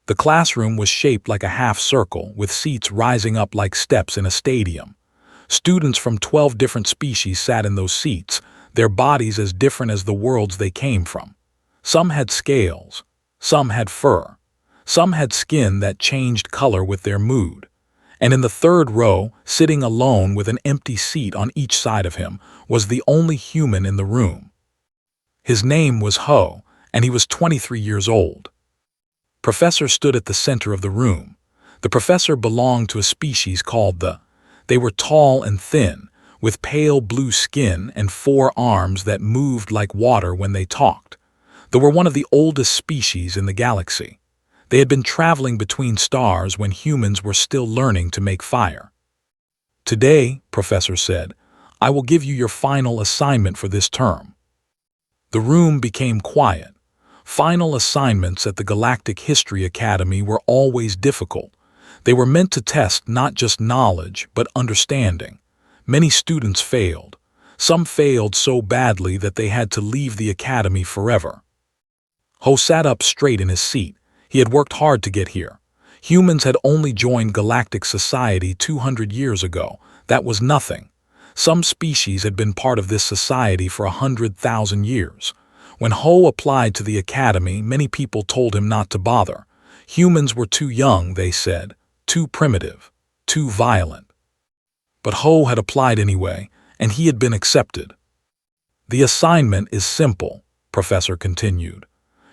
The classroom was shaped like a half circle, with seats rising up like steps in a stadium. Students from 12 different species sat in those seats, their bodies as different as the worlds they came from. Some had scales, some had fur, some had skin that changed color with their mood. And in the third row, sitting alone with an empty seat on each side of him, was the only human in the room. His name was Ho, and he was 23 years old. Professor stood at the center of the room. The professor belonged to a species called the. They were tall and thin, with pale blue skin and 4 arms that moved like water when they talked. They were one of the oldest species in the galaxy. They had been traveling between stars when humans were still learning to make fire. "Today," Professor said, "I will give you your final assignment for this term." The room became quiet. Final assignments at the Galactic History Academy were always difficult. They were meant to test not just knowledge, but understanding. Many students failed. Some failed so badly that they had to leave the academy forever. Ho sat up straight in his seat. He had worked hard to get here. Humans had only joined galactic society 200 years ago. That was nothing. Some species had been part of this society for 100,000 years. When Ho applied to the academy, many people told him not to bother. Humans were too young, they said, too primitive, too violent. But Ho had applied anyway, and he had been accepted. "The assignment is simple," Professor continued.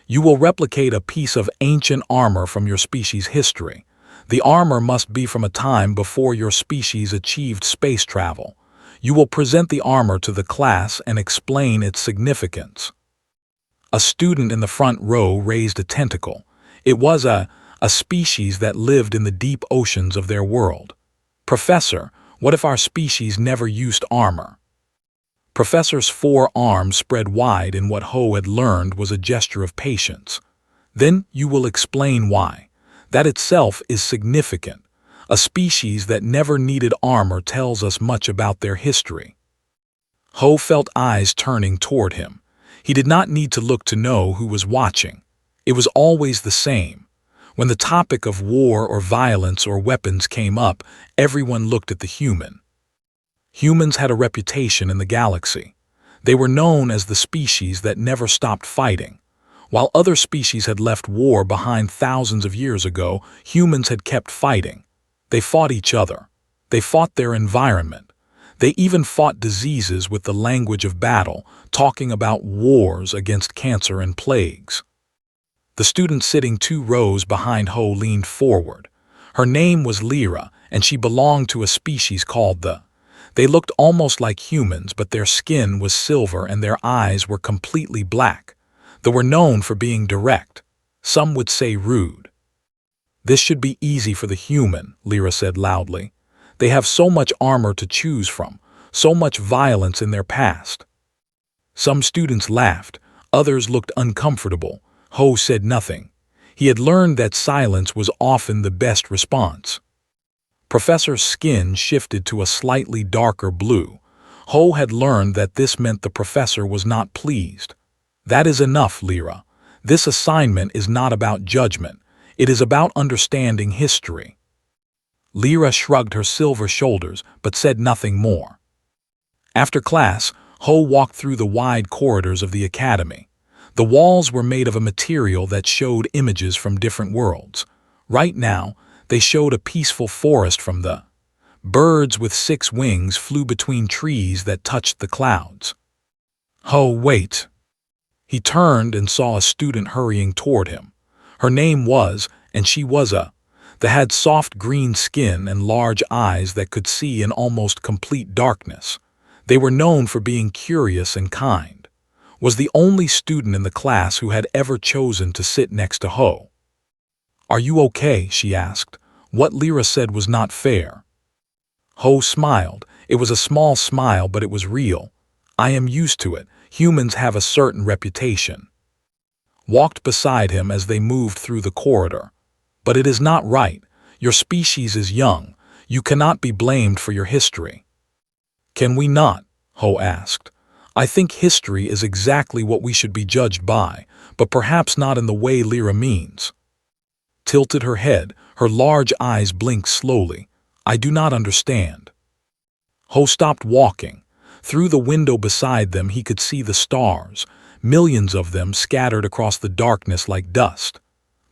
"You will replicate a piece of ancient armor from your species' history. The armor must be from a time before your species achieved space travel. You will present the armor to the class and explain its significance." A student in the front row raised a tentacle. It was a species that lived in the deep oceans of their world. "Professor, what if our species never used armor?" Professor's 4 arms spread wide in what Ho had learned was a gesture of patience. "Then you will explain why. That itself is significant. A species that never needed armor tells us much about their history." Ho felt eyes turning toward him. He did not need to look to know who was watching. It was always the same. When the topic of war or violence or weapons came up, everyone looked at the human. Humans had a reputation in the galaxy. They were known as the species that never stopped fighting. While other species had left war behind thousands of years ago, humans had kept fighting. They fought each other. They fought their environment. They even fought diseases with the language of battle, talking about wars against cancer and plagues. The student sitting 2 rows behind Ho leaned forward. Her name was Lyra, and she belonged to a species called the. They looked almost like humans, but their skin was silver and their eyes were completely black. They were known for being direct. Some would say rude. "This should be easy for the human," Lyra said loudly. "They have so much armor to choose from, so much violence in their past." Some students laughed, others looked uncomfortable. Ho said nothing. He had learned that silence was often the best response. Professor's skin shifted to a slightly darker blue. Ho had learned that this meant the professor was not pleased. "That is enough, Lyra. This assignment is not about judgment. It is about understanding history." Lyra shrugged her silver shoulders but said nothing more. After class, Ho walked through the wide corridors of the academy. The walls were made of a material that showed images from different worlds. Right now, they showed a peaceful forest from the. Birds with 6 wings flew between trees that touched the clouds. "Ho, wait." He turned and saw a student hurrying toward him. Her name was, and she was a. They had soft green skin and large eyes that could see in almost complete darkness. They were known for being curious and kind. Was the only student in the class who had ever chosen to sit next to Ho. "Are you okay?" she asked. What Lyra said was not fair. Ho smiled. It was a small smile, but it was real. "I am used to it. Humans have a certain reputation." Walked beside him as they moved through the corridor. "But it is not right. Your species is young. You cannot be blamed for your history." "Can we not?" Ho asked. "I think history is exactly what we should be judged by, but perhaps not in the way Lyra means." tilted her head, her large eyes blinked slowly. I do not understand. Ho stopped walking. Through the window beside them he could see the stars, millions of them scattered across the darkness like dust.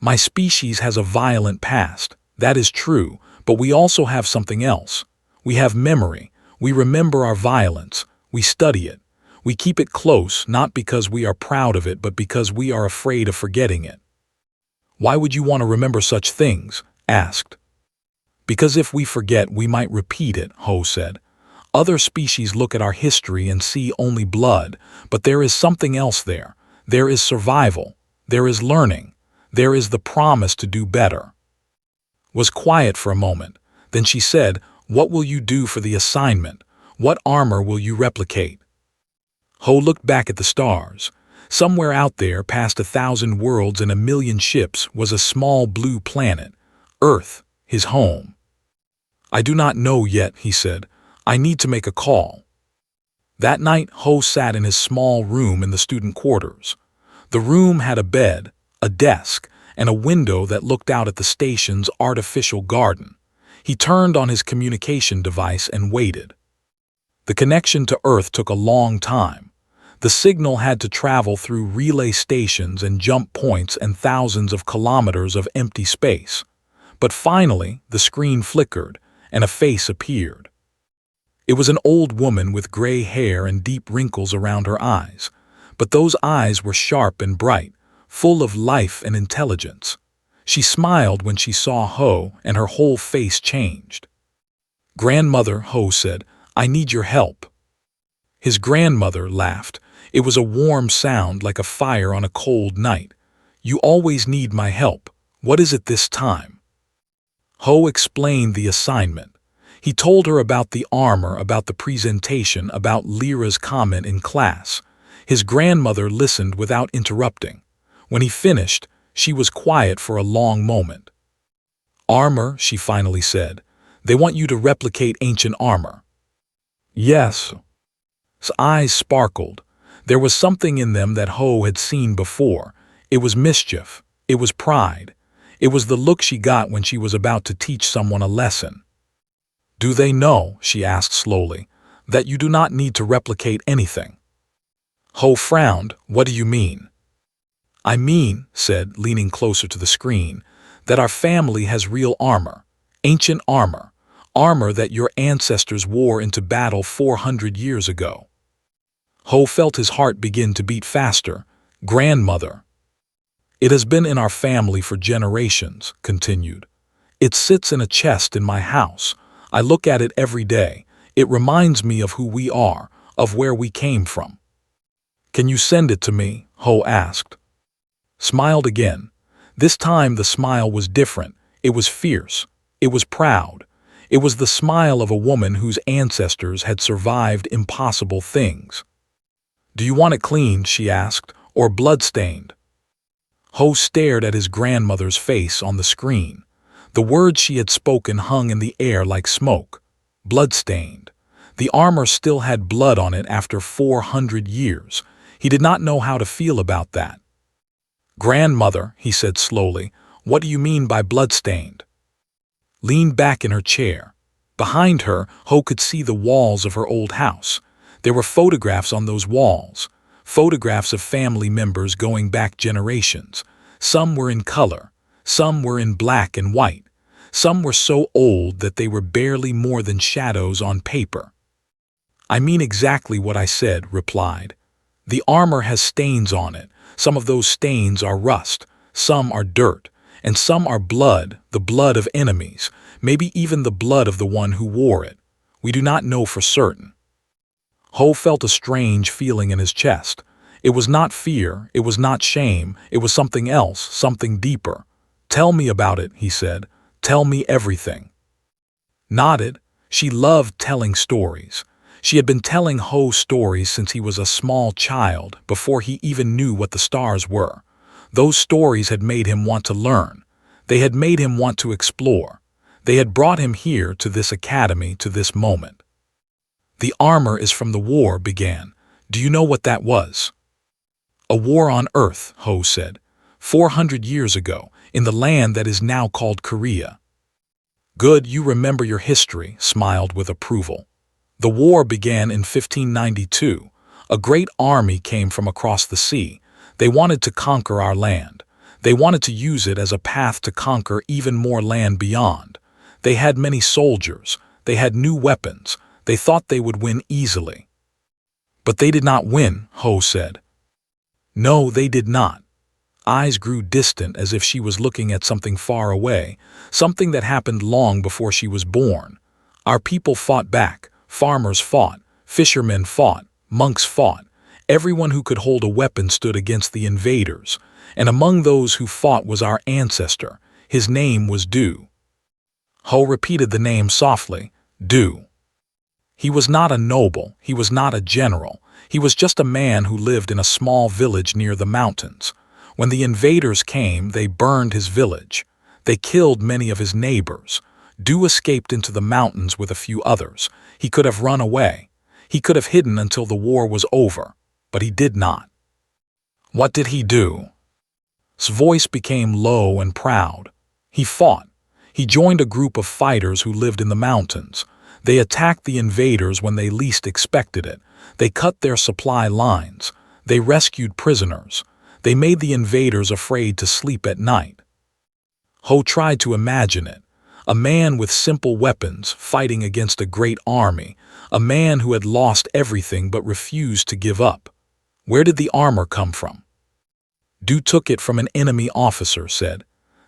My species has a violent past, that is true, but we also have something else. We have memory, we remember our violence, we study it. We keep it close, not because we are proud of it, but because we are afraid of forgetting it. Why would you want to remember such things? Asked. Because if we forget, we might repeat it, Ho said. Other species look at our history and see only blood, but there is something else there. There is survival. There is learning. There is the promise to do better. Was quiet for a moment. Then she said, what will you do for the assignment? What armor will you replicate? Ho looked back at the stars. Somewhere out there, past 1,000 worlds and 1,000,000 ships, was a small blue planet, Earth, his home. I do not know yet, he said. I need to make a call. That night, Ho sat in his small room in the student quarters. The room had a bed, a desk, and a window that looked out at the station's artificial garden. He turned on his communication device and waited. The connection to Earth took a long time. The signal had to travel through relay stations and jump points and thousands of kilometers of empty space. But finally, the screen flickered, and a face appeared. It was an old woman with gray hair and deep wrinkles around her eyes, but those eyes were sharp and bright, full of life and intelligence. She smiled when she saw Ho, and her whole face changed. Grandmother, Ho said, I need your help. His grandmother laughed. It was a warm sound like a fire on a cold night. You always need my help. What is it this time? Ho explained the assignment. He told her about the armor, about the presentation, about Lyra's comment in class. His grandmother listened without interrupting. When he finished, she was quiet for a long moment. Armor, she finally said. They want you to replicate ancient armor. Yes. His eyes sparkled. There was something in them that Ho had seen before. It was mischief. It was pride. It was the look she got when she was about to teach someone a lesson. Do they know, she asked slowly, that you do not need to replicate anything? Ho frowned. What do you mean? I mean, said, leaning closer to the screen, that our family has real armor, ancient armor, armor that your ancestors wore into battle 400 years ago. Ho felt his heart begin to beat faster. Grandmother. It has been in our family for generations, continued. It sits in a chest in my house. I look at it every day. It reminds me of who we are, of where we came from. Can you send it to me? Ho asked. Smiled again. This time the smile was different. It was fierce. It was proud. It was the smile of a woman whose ancestors had survived impossible things. Do you want it cleaned, she asked, or bloodstained? Ho stared at his grandmother's face on the screen. The words she had spoken hung in the air like smoke. Bloodstained. The armor still had blood on it after 400 years. He did not know how to feel about that. Grandmother, he said slowly, what do you mean by bloodstained? Leaned back in her chair. Behind her, Ho could see the walls of her old house. There were photographs on those walls, photographs of family members going back generations. Some were in color, some were in black and white, some were so old that they were barely more than shadows on paper. I mean exactly what I said, replied. The armor has stains on it. Some of those stains are rust, some are dirt, and some are blood, the blood of enemies, maybe even the blood of the one who wore it. We do not know for certain. Ho felt a strange feeling in his chest. It was not fear, it was not shame, it was something else, something deeper. Tell me about it, he said. Tell me everything. Nodded. She loved telling stories. She had been telling Ho stories since he was a small child, before he even knew what the stars were. Those stories had made him want to learn. They had made him want to explore. They had brought him here to this academy, to this moment. The armor is from the war began. Do you know what that was? A war on Earth, Ho said. 400 years ago, in the land that is now called Korea. Good, you remember your history, smiled with approval. The war began in 1592. A great army came from across the sea. They wanted to conquer our land. They wanted to use it as a path to conquer even more land beyond. They had many soldiers. They had new weapons. They thought they would win easily. But they did not win, Ho said. No, they did not. Eyes grew distant as if she was looking at something far away, something that happened long before she was born. Our people fought back, farmers fought, fishermen fought, monks fought. Everyone who could hold a weapon stood against the invaders, and among those who fought was our ancestor. His name was Du. Ho repeated the name softly, Du. He was not a noble, he was not a general, he was just a man who lived in a small village near the mountains. When the invaders came, they burned his village. They killed many of his neighbors. Du escaped into the mountains with a few others. He could have run away. He could have hidden until the war was over, but he did not. What did he do? His voice became low and proud. He fought. He joined a group of fighters who lived in the mountains. They attacked the invaders when they least expected it. They cut their supply lines. They rescued prisoners. They made the invaders afraid to sleep at night. Ho tried to imagine it. A man with simple weapons fighting against a great army. A man who had lost everything but refused to give up. Where did the armor come from? Du took it from an enemy officer, said.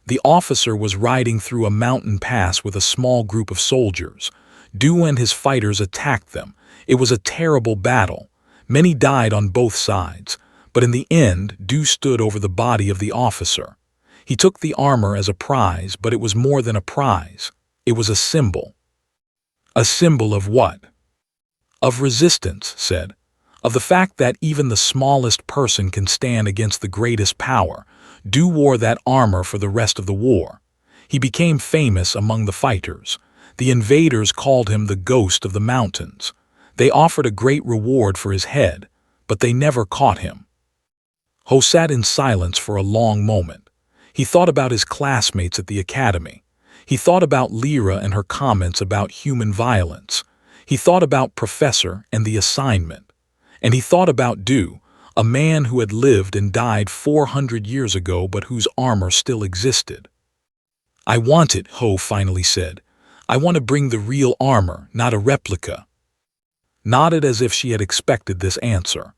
The officer was riding through a mountain pass with a small group of soldiers. Du and his fighters attacked them. It was a terrible battle. Many died on both sides. But in the end, Du stood over the body of the officer. He took the armor as a prize, but it was more than a prize. It was a symbol. A symbol of what? Of resistance, said. Of the fact that even the smallest person can stand against the greatest power. Du wore that armor for the rest of the war. He became famous among the fighters. The invaders called him the ghost of the mountains. They offered a great reward for his head, but they never caught him. Ho sat in silence for a long moment. He thought about his classmates at the academy. He thought about Lyra and her comments about human violence. He thought about Professor and the assignment. And he thought about Du, a man who had lived and died 400 years ago but whose armor still existed. I want it, Ho finally said. I want to bring the real armor, not a replica. Nodded as if she had expected this answer.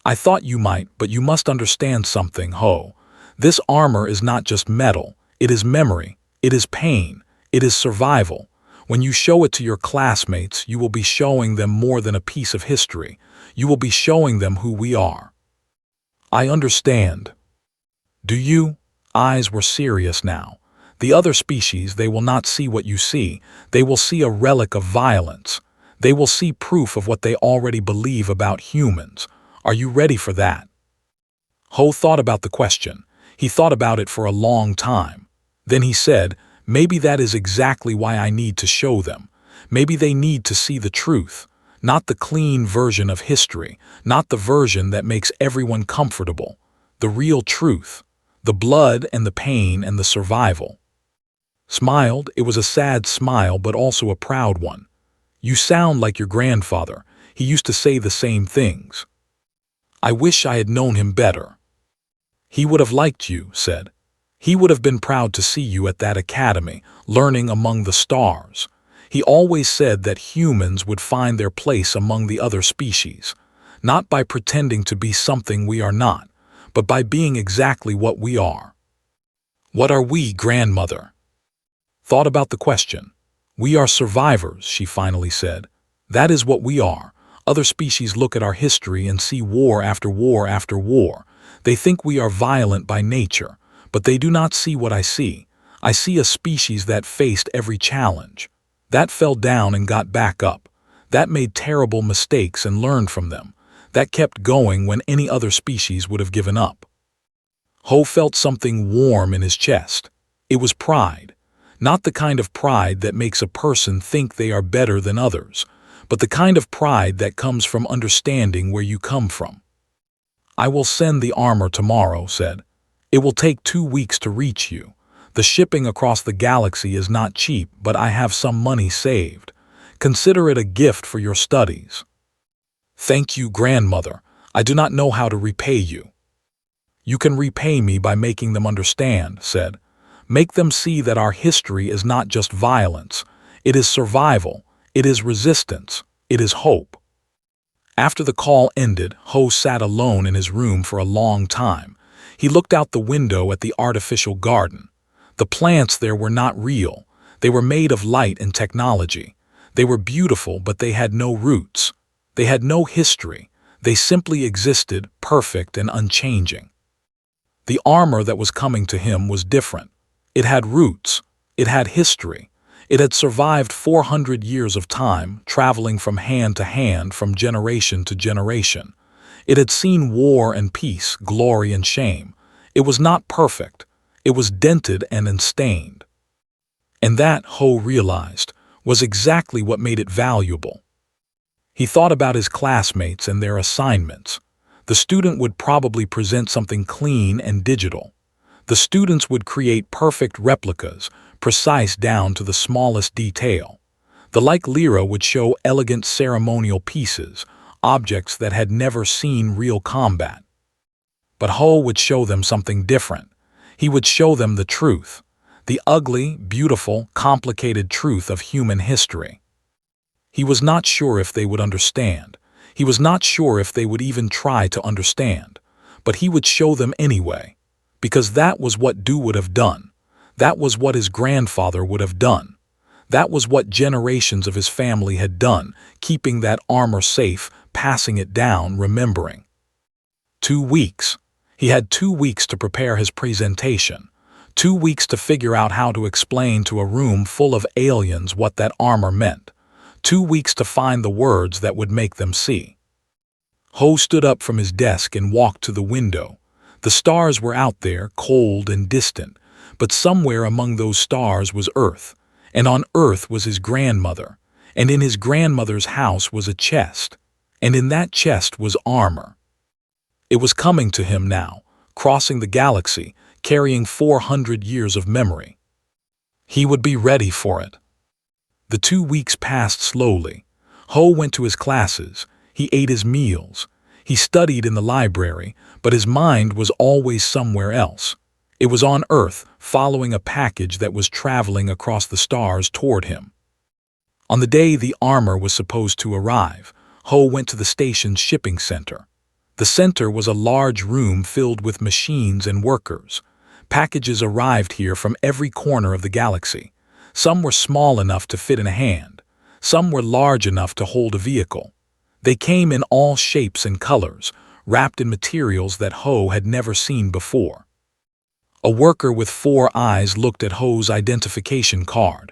I thought you might, but you must understand something, Ho. This armor is not just metal. It is memory. It is pain. It is survival. When you show it to your classmates, you will be showing them more than a piece of history. You will be showing them who we are. I understand. Do you? Eyes were serious now. The other species, they will not see what you see. They will see a relic of violence. They will see proof of what they already believe about humans. Are you ready for that? Ho thought about the question. He thought about it for a long time. Then he said, maybe that is exactly why I need to show them. Maybe they need to see the truth, not the clean version of history, not the version that makes everyone comfortable. The real truth, the blood and the pain and the survival. Smiled, it was a sad smile but also a proud one. You sound like your grandfather. He used to say the same things. I wish I had known him better. He would have liked you, said. He would have been proud to see you at that academy, learning among the stars. He always said that humans would find their place among the other species, not by pretending to be something we are not, but by being exactly what we are. What are we, grandmother? Thought about the question. We are survivors, she finally said. That is what we are. Other species look at our history and see war after war after war. They think we are violent by nature, but they do not see what I see. I see a species that faced every challenge. That fell down and got back up. That made terrible mistakes and learned from them. That kept going when any other species would have given up. Ho felt something warm in his chest. It was pride. Not the kind of pride that makes a person think they are better than others, but the kind of pride that comes from understanding where you come from. I will send the armor tomorrow, said. It will take 2 weeks to reach you. The shipping across the galaxy is not cheap, but I have some money saved. Consider it a gift for your studies." "Thank you, grandmother. I do not know how to repay you." "You can repay me by making them understand," said. "Make them see that our history is not just violence. It is survival. It is resistance. It is hope." After the call ended, Ho sat alone in his room for a long time. He looked out the window at the artificial garden. The plants there were not real. They were made of light and technology. They were beautiful, but they had no roots. They had no history. They simply existed, perfect and unchanging. The armor that was coming to him was different. It had roots. It had history. It had survived 400 years of time, traveling from hand to hand, from generation to generation. It had seen war and peace, glory and shame. It was not perfect. It was dented and unstained. And that, Ho realized, was exactly what made it valuable. He thought about his classmates and their assignments. The student would probably present something clean and digital. The students would create perfect replicas, precise down to the smallest detail. The like Lyra would show elegant ceremonial pieces, objects that had never seen real combat. But Ho would show them something different. He would show them the truth, the ugly, beautiful, complicated truth of human history. He was not sure if they would understand. He was not sure if they would even try to understand. But he would show them anyway, because that was what Du would have done. That was what his grandfather would have done. That was what generations of his family had done, keeping that armor safe, passing it down, remembering. 2 weeks. He had 2 weeks to prepare his presentation. 2 weeks to figure out how to explain to a room full of aliens what that armor meant. 2 weeks to find the words that would make them see. Ho stood up from his desk and walked to the window. The stars were out there, cold and distant, but somewhere among those stars was Earth, and on Earth was his grandmother, and in his grandmother's house was a chest, and in that chest was armor. It was coming to him now, crossing the galaxy, carrying 400 years of memory. He would be ready for it. The 2 weeks passed slowly. Ho went to his classes. He ate his meals. He studied in the library, but his mind was always somewhere else. It was on Earth, following a package that was traveling across the stars toward him. On the day the armor was supposed to arrive, Ho went to the station's shipping center. The center was a large room filled with machines and workers. Packages arrived here from every corner of the galaxy. Some were small enough to fit in a hand. Some were large enough to hold a vehicle. They came in all shapes and colors, wrapped in materials that Ho had never seen before. A worker with 4 eyes looked at Ho's identification card.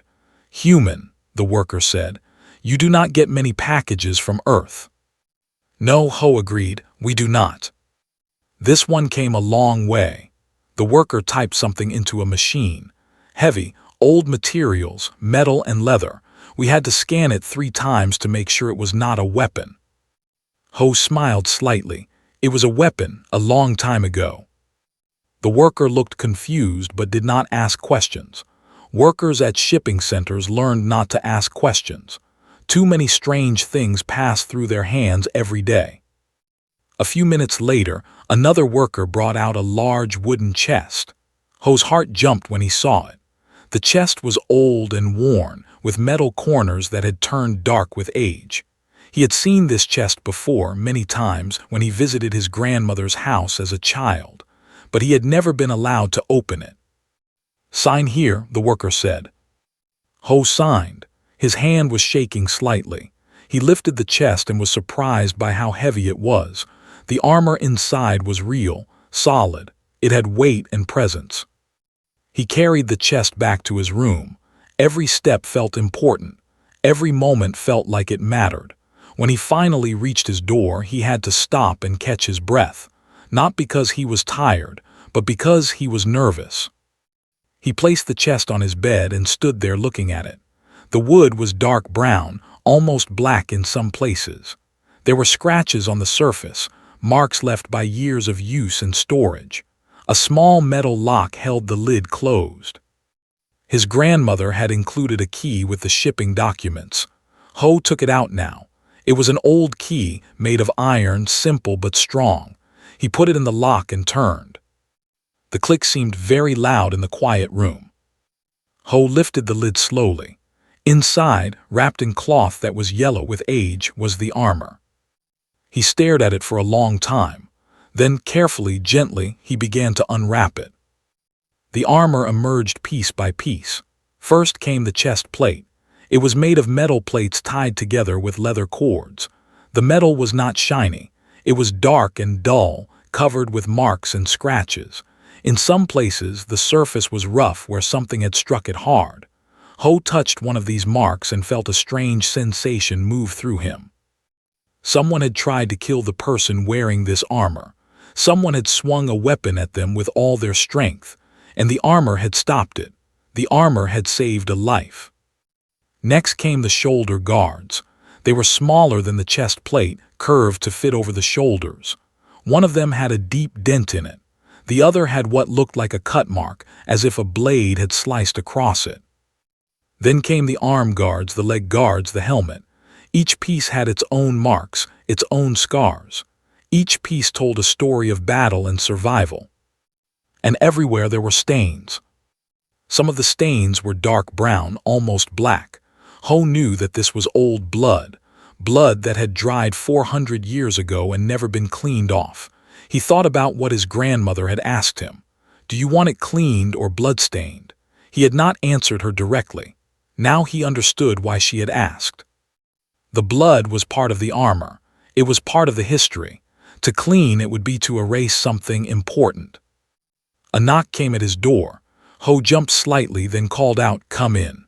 "Human," the worker said. "You do not get many packages from Earth." "No," Ho agreed, "we do not." "This one came a long way." The worker typed something into a machine. "Heavy, old materials, metal and leather. We had to scan it 3 times to make sure it was not a weapon." Ho smiled slightly. It was a weapon, a long time ago. The worker looked confused but did not ask questions. Workers at shipping centers learned not to ask questions. Too many strange things pass through their hands every day. A few minutes later, another worker brought out a large wooden chest. Ho's heart jumped when he saw it. The chest was old and worn, with metal corners that had turned dark with age. He had seen this chest before, many times, when he visited his grandmother's house as a child, but he had never been allowed to open it. "Sign here," the worker said. Ho signed. His hand was shaking slightly. He lifted the chest and was surprised by how heavy it was. The armor inside was real, solid. It had weight and presence. He carried the chest back to his room. Every step felt important. Every moment felt like it mattered. When he finally reached his door, he had to stop and catch his breath, not because he was tired, but because he was nervous. He placed the chest on his bed and stood there looking at it. The wood was dark brown, almost black in some places. There were scratches on the surface, marks left by years of use and storage. A small metal lock held the lid closed. His grandmother had included a key with the shipping documents. Ho took it out now. It was an old key made of iron, simple but strong. He put it in the lock and turned. The click seemed very loud in the quiet room. Ho lifted the lid slowly. Inside, wrapped in cloth that was yellow with age, was the armor. He stared at it for a long time. Then, carefully, gently, he began to unwrap it. The armor emerged piece by piece. First came the chest plate. It was made of metal plates tied together with leather cords. The metal was not shiny. It was dark and dull, covered with marks and scratches. In some places, the surface was rough where something had struck it hard. Ho touched one of these marks and felt a strange sensation move through him. Someone had tried to kill the person wearing this armor. Someone had swung a weapon at them with all their strength, and the armor had stopped it. The armor had saved a life. Next came the shoulder guards. They were smaller than the chest plate, curved to fit over the shoulders. One of them had a deep dent in it. The other had what looked like a cut mark, as if a blade had sliced across it. Then came the arm guards, the leg guards, the helmet. Each piece had its own marks, its own scars. Each piece told a story of battle and survival. And everywhere there were stains. Some of the stains were dark brown, almost black. Ho knew that this was old blood, blood that had dried 400 years ago and never been cleaned off. He thought about what his grandmother had asked him. "Do you want it cleaned or bloodstained?" He had not answered her directly. Now he understood why she had asked. The blood was part of the armor. It was part of the history. To clean it would be to erase something important. A knock came at his door. Ho jumped slightly, then called out, "Come in."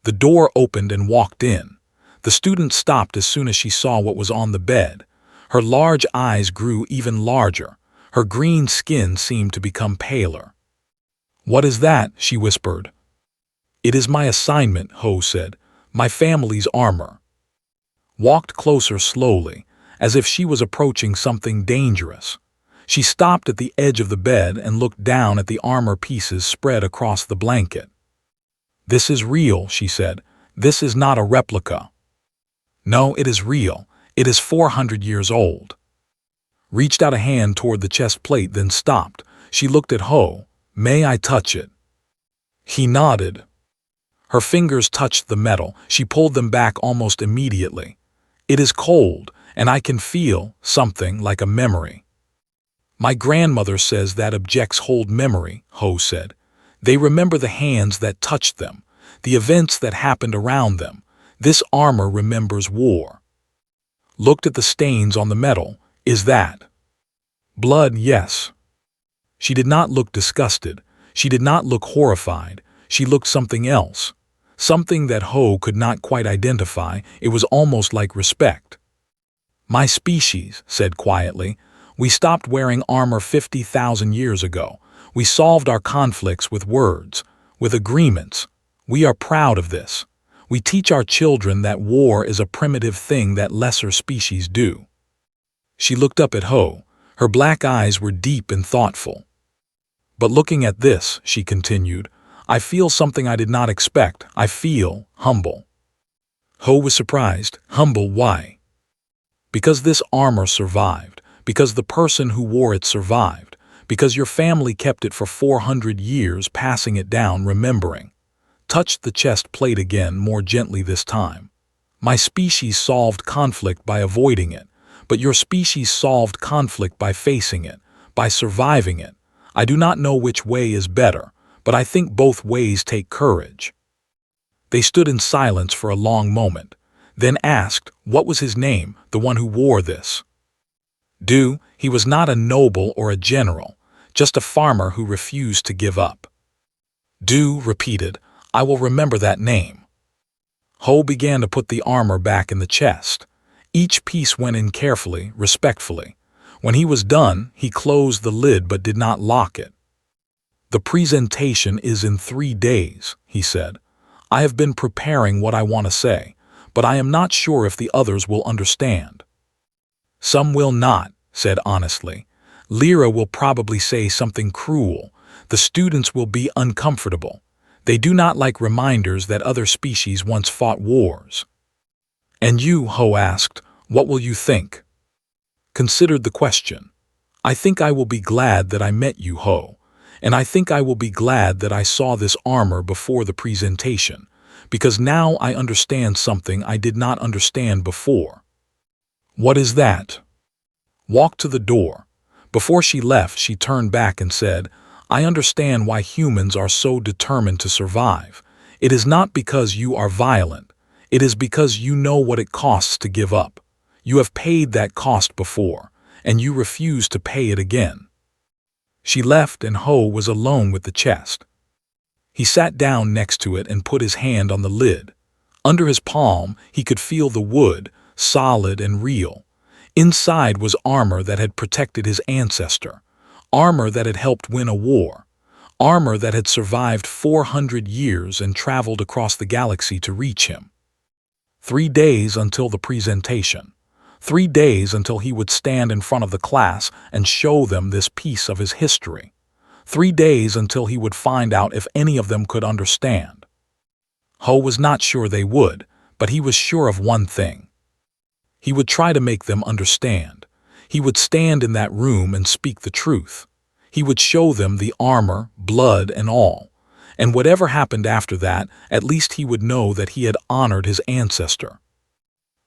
The door opened and walked in. The student stopped as soon as she saw what was on the bed. Her large eyes grew even larger. Her green skin seemed to become paler. "What is that?" she whispered. "It is my assignment," Ho said. "My family's armor." Walked closer slowly, as if she was approaching something dangerous. She stopped at the edge of the bed and looked down at the armor pieces spread across the blanket. "This is real," she said. "This is not a replica." "No, it is real. It is 400 years old." Reached out a hand toward the chest plate, then stopped. She looked at Ho. "May I touch it?" He nodded. Her fingers touched the metal. She pulled them back almost immediately. "It is cold, and I can feel something like a memory." "My grandmother says that objects hold memory," Ho said. "They remember the hands that touched them, the events that happened around them. This armor remembers war." Looked at the stains on the metal. "Is that blood?" "Yes." She did not look disgusted. She did not look horrified. She looked something else. Something that Ho could not quite identify. It was almost like respect. "My species," said quietly. "We stopped wearing armor 50,000 years ago. We solved our conflicts with words, with agreements. We are proud of this. We teach our children that war is a primitive thing that lesser species do." She looked up at Ho. Her black eyes were deep and thoughtful. "But looking at this," she continued, "I feel something I did not expect. I feel humble." Ho was surprised. "Humble? Why?" "Because this armor survived. Because the person who wore it survived. Because your family kept it for 400 years, passing it down, remembering." Touched the chest plate again, more gently this time. "My species solved conflict by avoiding it, but your species solved conflict by facing it, by surviving it. I do not know which way is better, but I think both ways take courage." They stood in silence for a long moment, then asked, "What was his name, the one who wore this?" "Du, he was not a noble or a general, just a farmer who refused to give up." Du repeated, "I will remember that name." Ho began to put the armor back in the chest. Each piece went in carefully, respectfully. When he was done, he closed the lid but did not lock it. "The presentation is in 3 days," he said. "I have been preparing what I want to say, but I am not sure if the others will understand." "Some will not," said honestly. "Lyra will probably say something cruel. The students will be uncomfortable. They do not like reminders that other species once fought wars. And you, Ho asked, what will you think? Considered the question. I think I will be glad that I met you, Ho. And I think I will be glad that I saw this armor before the presentation, because now I understand something I did not understand before. What is that? Walked to the door. Before she left, she turned back and said, I understand why humans are so determined to survive. It is not because you are violent. It is because you know what it costs to give up. You have paid that cost before, and you refuse to pay it again. She left, and Ho was alone with the chest. He sat down next to it and put his hand on the lid. Under his palm, he could feel the wood, solid and real. Inside was armor that had protected his ancestor, armor that had helped win a war, armor that had survived 400 years and traveled across the galaxy to reach him. 3 days until the presentation. 3 days until he would stand in front of the class and show them this piece of his history. 3 days until he would find out if any of them could understand. Ho was not sure they would, but he was sure of one thing. He would try to make them understand. He would stand in that room and speak the truth. He would show them the armor, blood, and all. And whatever happened after that, at least he would know that he had honored his ancestor.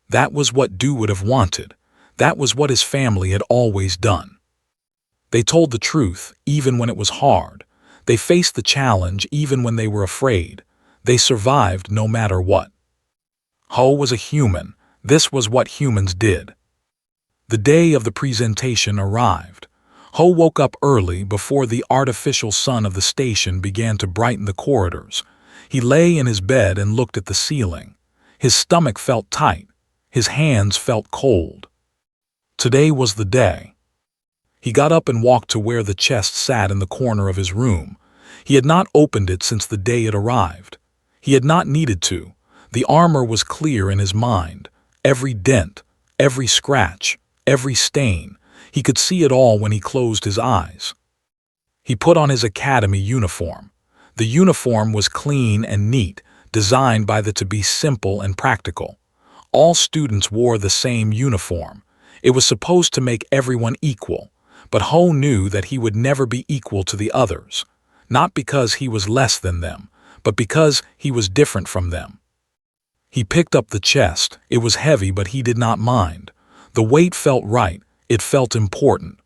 That was what Du would have wanted. That was what his family had always done. They told the truth, even when it was hard. They faced the challenge, even when they were afraid. They survived no matter what. Ho was a human. This was what humans did. The day of the presentation arrived. Ho woke up early before the artificial sun of the station began to brighten the corridors. He lay in his bed and looked at the ceiling. His stomach felt tight. His hands felt cold. Today was the day. He got up and walked to where the chest sat in the corner of his room. He had not opened it since the day it arrived. He had not needed to. The armor was clear in his mind. Every dent, every scratch, every stain. He could see it all when he closed his eyes. He put on his academy uniform. The uniform was clean and neat, designed by to be simple and practical. All students wore the same uniform. It was supposed to make everyone equal, but Ho knew that he would never be equal to the others, not because he was less than them, but because he was different from them. He picked up the chest. It was heavy, but he did not mind. The weight felt right. It felt important.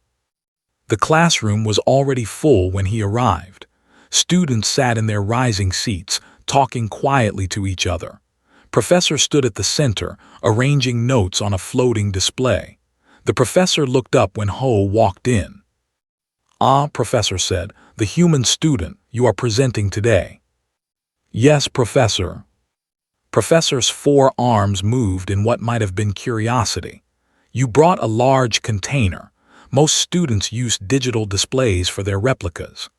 The classroom was already full when he arrived. Students sat in their rising seats, talking quietly to each other. Professor stood at the center, arranging notes on a floating display. The professor looked up when Ho walked in. "Ah," Professor said, "the human student you are presenting today." "Yes, Professor." Professor's 4 arms moved in what might have been curiosity. "You brought a large container. Most students use digital displays for their replicas."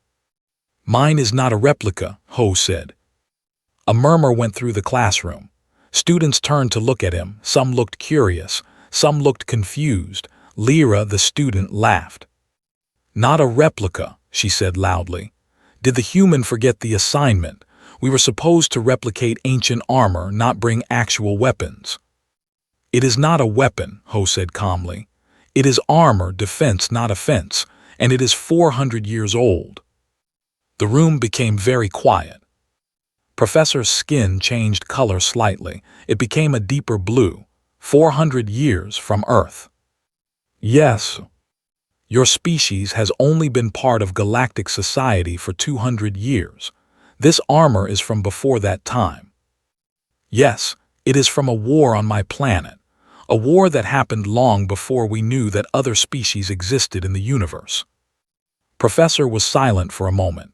"Mine is not a replica," Ho said. A murmur went through the classroom. Students turned to look at him. Some looked curious. Some looked confused. Lyra, the student, laughed. "Not a replica," she said loudly. "Did the human forget the assignment? We were supposed to replicate ancient armor, not bring actual weapons." "It is not a weapon," Ho said calmly. "It is armor, defense, not offense, and it is 400 years old." The room became very quiet. Professor's skin changed color slightly. It became a deeper blue. 400 years from Earth. "Yes. Your species has only been part of galactic society for 200 years. This armor is from before that time." "Yes, it is from a war on my planet. A war that happened long before we knew that other species existed in the universe." Professor was silent for a moment.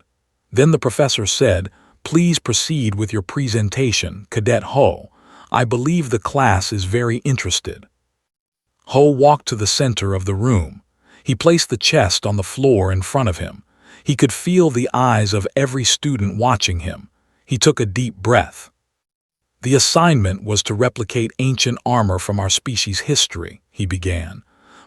Then the professor said, "Please proceed with your presentation, Cadet Ho. I believe the class is very interested." Ho walked to the center of the room. He placed the chest on the floor in front of him. He could feel the eyes of every student watching him. He took a deep breath. "The assignment was to replicate ancient armor from our species' history," he began.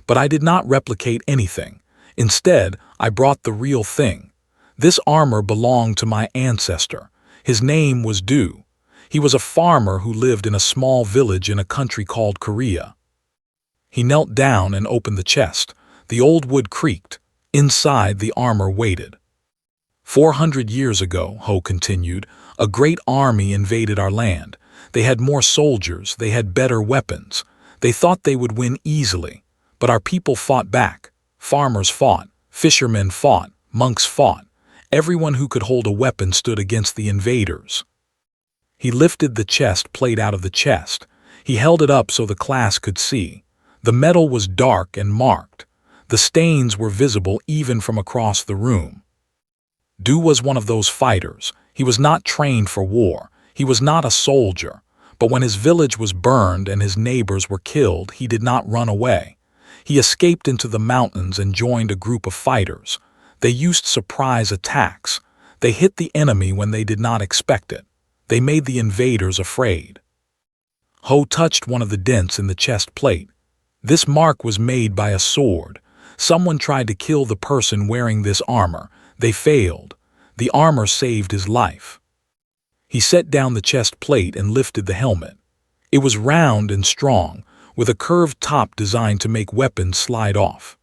"But I did not replicate anything. Instead, I brought the real thing. This armor belonged to my ancestor. His name was Du. He was a farmer who lived in a small village in a country called Korea. He knelt down and opened the chest. The old wood creaked. Inside, the armor waited. 400 years ago, Ho continued, a great army invaded our land. They had more soldiers, they had better weapons. They thought they would win easily. But our people fought back. Farmers fought, fishermen fought, monks fought. Everyone who could hold a weapon stood against the invaders. He lifted the chest plate out of the chest. He held it up so the class could see. The metal was dark and marked. The stains were visible even from across the room. Du was one of those fighters. He was not trained for war. He was not a soldier. But when his village was burned and his neighbors were killed, he did not run away. He escaped into the mountains and joined a group of fighters. They used surprise attacks. They hit the enemy when they did not expect it. They made the invaders afraid. Ho touched one of the dents in the chest plate. This mark was made by a sword. Someone tried to kill the person wearing this armor. They failed. The armor saved his life. He set down the chest plate and lifted the helmet. It was round and strong, with a curved top designed to make weapons slide off.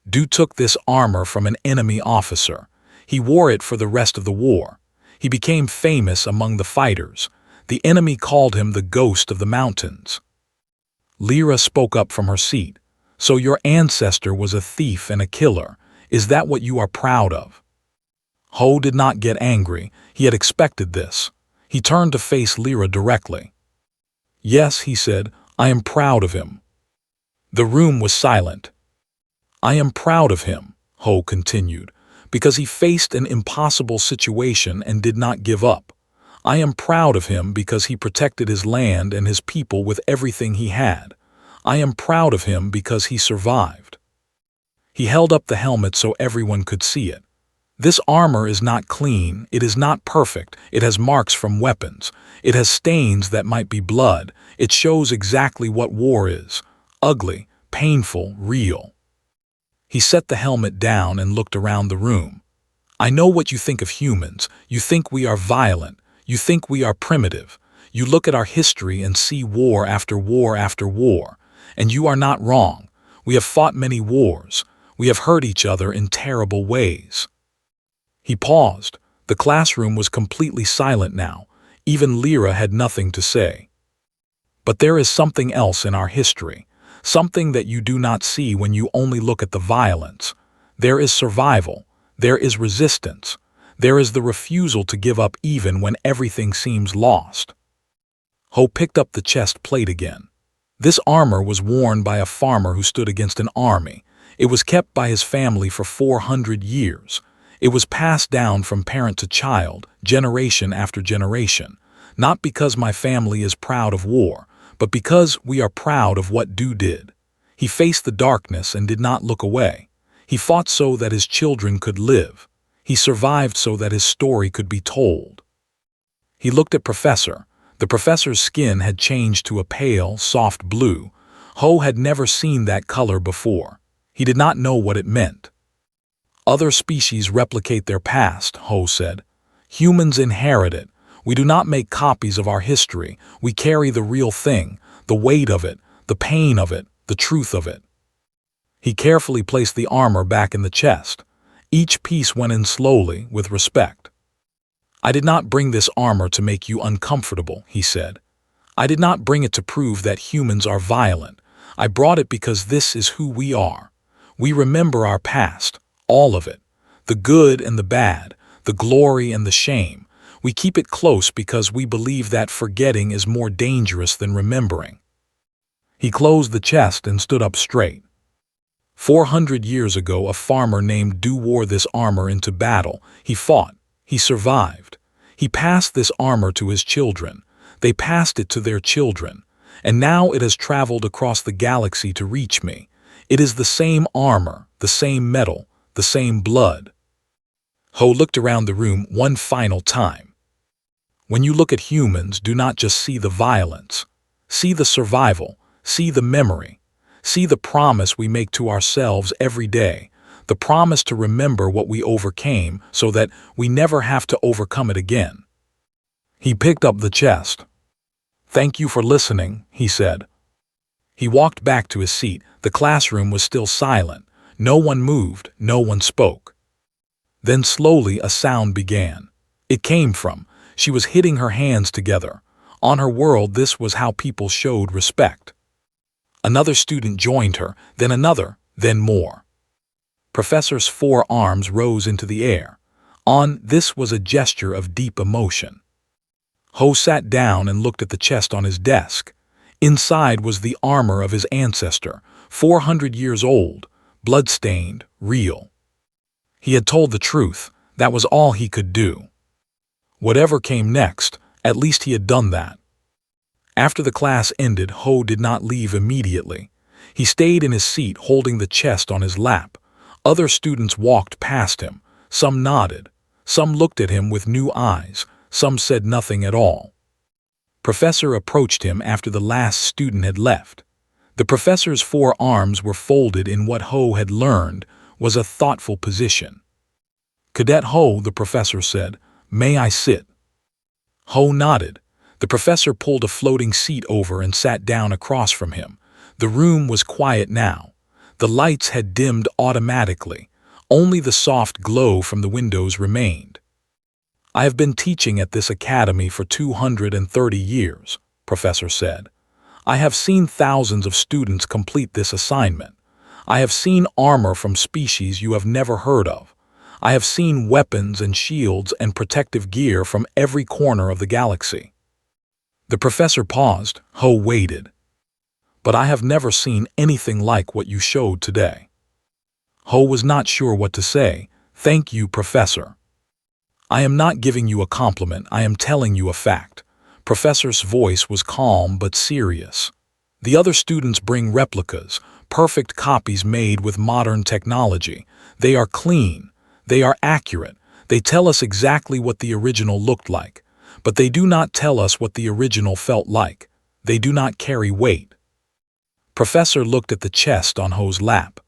Du took this armor from an enemy officer. He wore it for the rest of the war. He became famous among the fighters. The enemy called him the Ghost of the Mountains. Lyra spoke up from her seat. So your ancestor was a thief and a killer. Is that what you are proud of? Ho did not get angry. He had expected this. He turned to face Lyra directly. Yes, he said, I am proud of him. The room was silent. I am proud of him, Ho continued, because he faced an impossible situation and did not give up. I am proud of him because he protected his land and his people with everything he had. I am proud of him because he survived. He held up the helmet so everyone could see it. This armor is not clean, it is not perfect, it has marks from weapons, it has stains that might be blood, it shows exactly what war is, ugly, painful, real. He set the helmet down and looked around the room. I know what you think of humans. You think we are violent. You think we are primitive. You look at our history and see war after war after war. And you are not wrong. We have fought many wars. We have hurt each other in terrible ways. He paused. The classroom was completely silent now. Even Lyra had nothing to say. But there is something else in our history. Something that you do not see when you only look at the violence. There is survival. There is resistance. There is the refusal to give up even when everything seems lost. Ho picked up the chest plate again. This armor was worn by a farmer who stood against an army. It was kept by his family for 400 years. It was passed down from parent to child, generation after generation. Not because my family is proud of war, but because we are proud of what Du did. He faced the darkness and did not look away. He fought so that his children could live. He survived so that his story could be told. He looked at Professor. The professor's skin had changed to a pale, soft blue. Ho had never seen that color before. He did not know what it meant. Other species replicate their past, Ho said. Humans inherit it. We do not make copies of our history. We carry the real thing, the weight of it, the pain of it, the truth of it. He carefully placed the armor back in the chest. Each piece went in slowly, with respect. I did not bring this armor to make you uncomfortable, he said. I did not bring it to prove that humans are violent. I brought it because this is who we are. We remember our past, all of it, the good and the bad, the glory and the shame. We keep it close because we believe that forgetting is more dangerous than remembering. He closed the chest and stood up straight. 400 years ago, a farmer named Du wore this armor into battle. He fought. He survived. He passed this armor to his children. They passed it to their children. And now it has traveled across the galaxy to reach me. It is the same armor, the same metal, the same blood. Ho looked around the room one final time. When you look at humans, do not just see the violence. See the survival. See the memory. See the promise we make to ourselves every day. The promise to remember what we overcame so that we never have to overcome it again. He picked up the chest. "Thank you for listening," he said. He walked back to his seat. The classroom was still silent. No one moved, no one spoke. Then slowly a sound began. It came from, she was hitting her hands together. On her world, this was how people showed respect. Another student joined her, then another, then more. Professor's forearms rose into the air. This was a gesture of deep emotion. Ho sat down and looked at the chest on his desk. Inside was the armor of his ancestor, 400 years old, bloodstained, real. He had told the truth. That was all he could do. Whatever came next, at least he had done that. After the class ended, Ho did not leave immediately. He stayed in his seat holding the chest on his lap. Other students walked past him. Some nodded. Some looked at him with new eyes. Some said nothing at all. Professor approached him after the last student had left. The professor's forearms were folded in what Ho had learned was a thoughtful position. "Cadet Ho," the professor said, "may I sit?" Ho nodded. The professor pulled a floating seat over and sat down across from him. The room was quiet now. The lights had dimmed automatically. Only the soft glow from the windows remained. "I have been teaching at this academy for 230 years, Professor said. "I have seen thousands of students complete this assignment. I have seen armor from species you have never heard of. I have seen weapons and shields and protective gear from every corner of the galaxy." The professor paused. Ho waited. "But I have never seen anything like what you showed today." Ho was not sure what to say. "Thank you, Professor." "I am not giving you a compliment, I am telling you a fact." Professor's voice was calm but serious. "The other students bring replicas, perfect copies made with modern technology. They are clean. They are accurate. They tell us exactly what the original looked like. But they do not tell us what the original felt like. They do not carry weight." Professor looked at the chest on Ho's lap.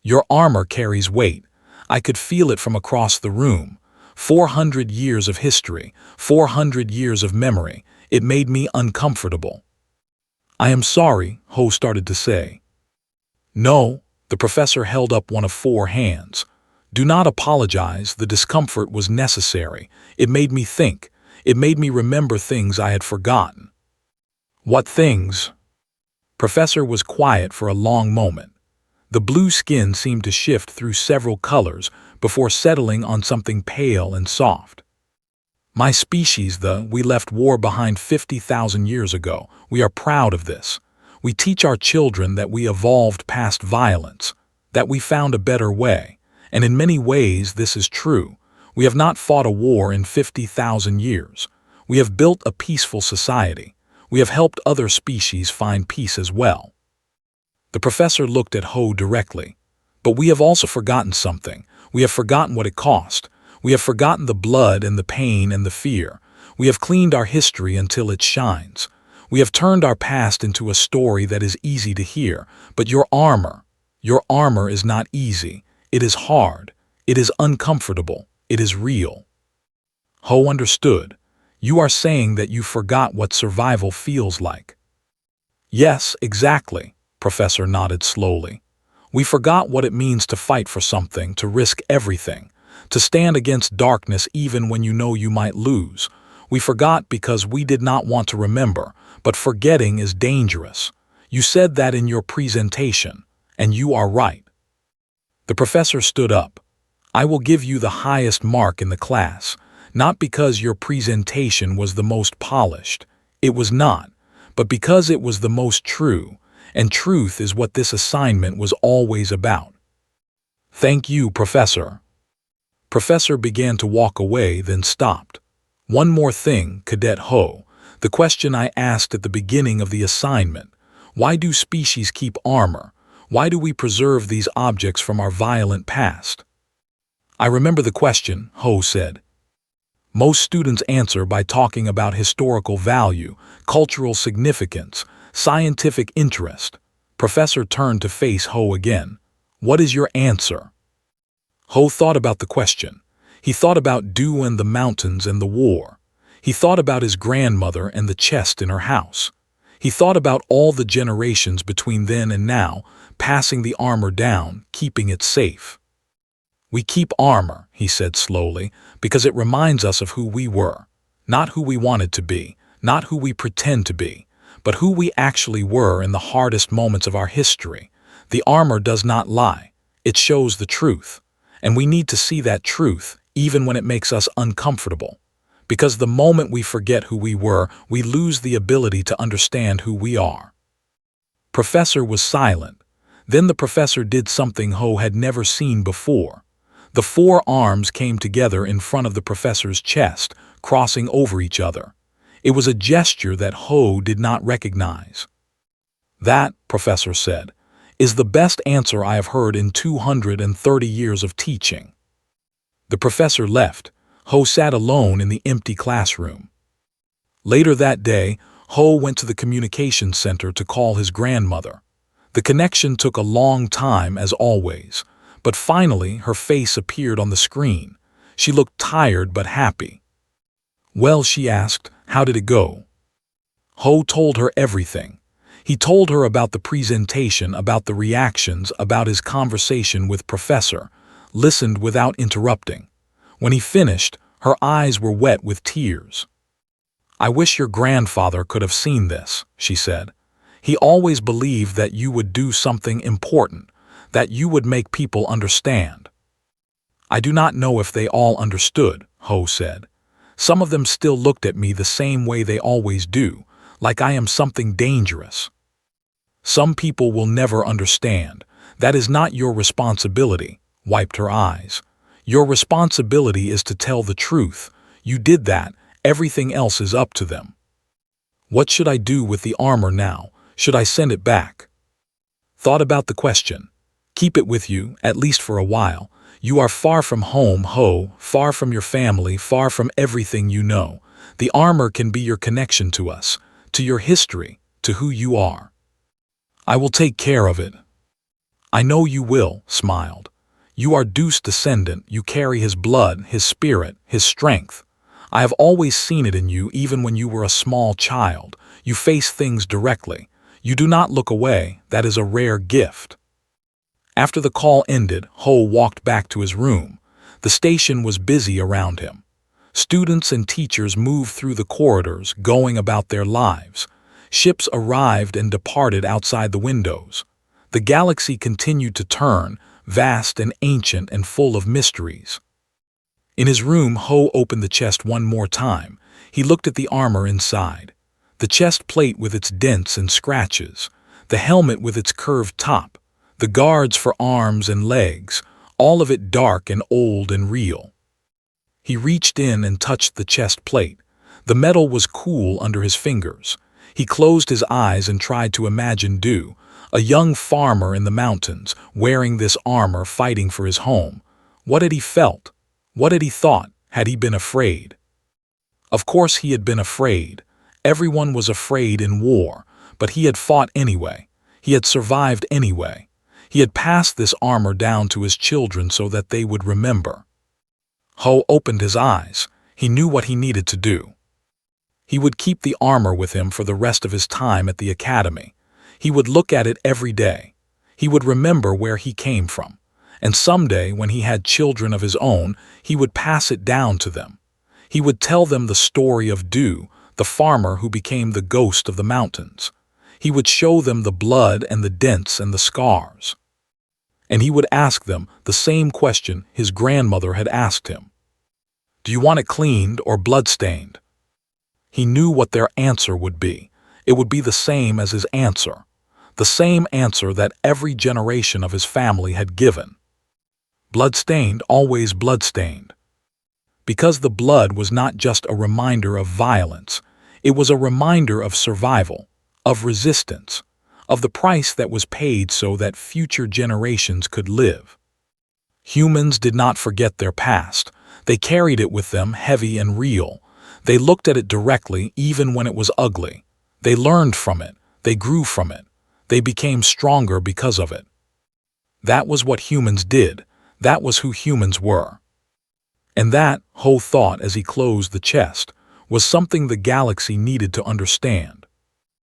"Your armor carries weight. I could feel it from across the room. 400 years of history, 400 years of memory. It made me uncomfortable." "I am sorry," Ho started to say. "No," the professor held up one of 4 hands. "Do not apologize. The discomfort was necessary. It made me think. It made me remember things I had forgotten." "What things?" Professor was quiet for a long moment. The blue skin seemed to shift through several colors before settling on something pale and soft. "My species, we left war behind 50,000 years ago. We are proud of this. We teach our children that we evolved past violence, that we found a better way. And in many ways this is true. We have not fought a war in 50,000 years. We have built a peaceful society. We have helped other species find peace as well." The professor looked at Ho directly. "But we have also forgotten something. We have forgotten what it cost. We have forgotten the blood and the pain and the fear. We have cleaned our history until it shines. We have turned our past into a story that is easy to hear. But your armor is not easy. It is hard. It is uncomfortable. It is real." Ho understood. "You are saying that you forgot what survival feels like." "Yes, exactly," Professor nodded slowly. "We forgot what it means to fight for something, to risk everything, to stand against darkness even when you know you might lose. We forgot because we did not want to remember, but forgetting is dangerous. You said that in your presentation, and you are right." The professor stood up. "I will give you the highest mark in the class, not because your presentation was the most polished. It was not, but because it was the most true, and truth is what this assignment was always about." "Thank you, Professor." Professor began to walk away, then stopped. "One more thing, Cadet Ho. The question I asked at the beginning of the assignment. Why do species keep armor? Why do we preserve these objects from our violent past?" "I remember the question," Ho said. "Most students answer by talking about historical value, cultural significance, scientific interest." Professor turned to face Ho again. "What is your answer?" Ho thought about the question. He thought about dew and the mountains and the war. He thought about his grandmother and the chest in her house. He thought about all the generations between then and now, passing the armor down, keeping it safe. "We keep armor," he said slowly, "because it reminds us of who we were. Not who we wanted to be, not who we pretend to be, but who we actually were in the hardest moments of our history. The armor does not lie. It shows the truth. And we need to see that truth, even when it makes us uncomfortable. Because the moment we forget who we were, we lose the ability to understand who we are." Professor was silent. Then the professor did something Ho had never seen before. The four arms came together in front of the professor's chest, crossing over each other. It was a gesture that Ho did not recognize. "That," Professor said, "is the best answer I have heard in 230 years of teaching." The professor left. Ho sat alone in the empty classroom. Later that day, Ho went to the communications center to call his grandmother. The connection took a long time, as always, but finally her face appeared on the screen. She looked tired but happy. "Well," she asked, "how did it go?" Ho told her everything. He told her about the presentation, about the reactions, about his conversation with Professor, listened without interrupting. When he finished, her eyes were wet with tears. "I wish your grandfather could have seen this," she said. "He always believed that you would do something important, that you would make people understand." "I do not know if they all understood," Ho said. "Some of them still looked at me the same way they always do, like I am something dangerous." "Some people will never understand. That is not your responsibility," wiped her eyes. "Your responsibility is to tell the truth. You did that, everything else is up to them." "What should I do with the armor now? Should I send it back?" "Thought about the question. Keep it with you, at least for a while. You are far from home, Ho, far from your family, far from everything you know. The armor can be your connection to us, to your history, to who you are." "I will take care of it." "I know you will," smiled. "You are Deuce's descendant, you carry his blood, his spirit, his strength. I have always seen it in you even when you were a small child. You face things directly. You do not look away, that is a rare gift." After the call ended, Ho walked back to his room. The station was busy around him. Students and teachers moved through the corridors, going about their lives. Ships arrived and departed outside the windows. The galaxy continued to turn, vast and ancient and full of mysteries. In his room, Ho opened the chest one more time. He looked at the armor inside. The chest plate with its dents and scratches, the helmet with its curved top, the guards for arms and legs, all of it dark and old and real. He reached in and touched the chest plate. The metal was cool under his fingers. He closed his eyes and tried to imagine Du, a young farmer in the mountains, wearing this armor, fighting for his home. What had he felt? What had he thought? Had he been afraid? Of course he had been afraid. Everyone was afraid in war, but he had fought anyway. He had survived anyway. He had passed this armor down to his children so that they would remember. Ho opened his eyes. He knew what he needed to do. He would keep the armor with him for the rest of his time at the academy. He would look at it every day. He would remember where he came from. And someday, when he had children of his own, he would pass it down to them. He would tell them the story of Du, the farmer who became the ghost of the mountains. He would show them the blood and the dents and the scars. And he would ask them the same question his grandmother had asked him. "Do you want it cleaned or bloodstained?" He knew what their answer would be. It would be the same as his answer. The same answer that every generation of his family had given. Bloodstained, always bloodstained. Because the blood was not just a reminder of violence, it was a reminder of survival, of resistance, of the price that was paid so that future generations could live. Humans did not forget their past. They carried it with them, heavy and real. They looked at it directly even when it was ugly. They learned from it. They grew from it. They became stronger because of it. That was what humans did. That was who humans were. And that, Ho thought as he closed the chest, was something the galaxy needed to understand.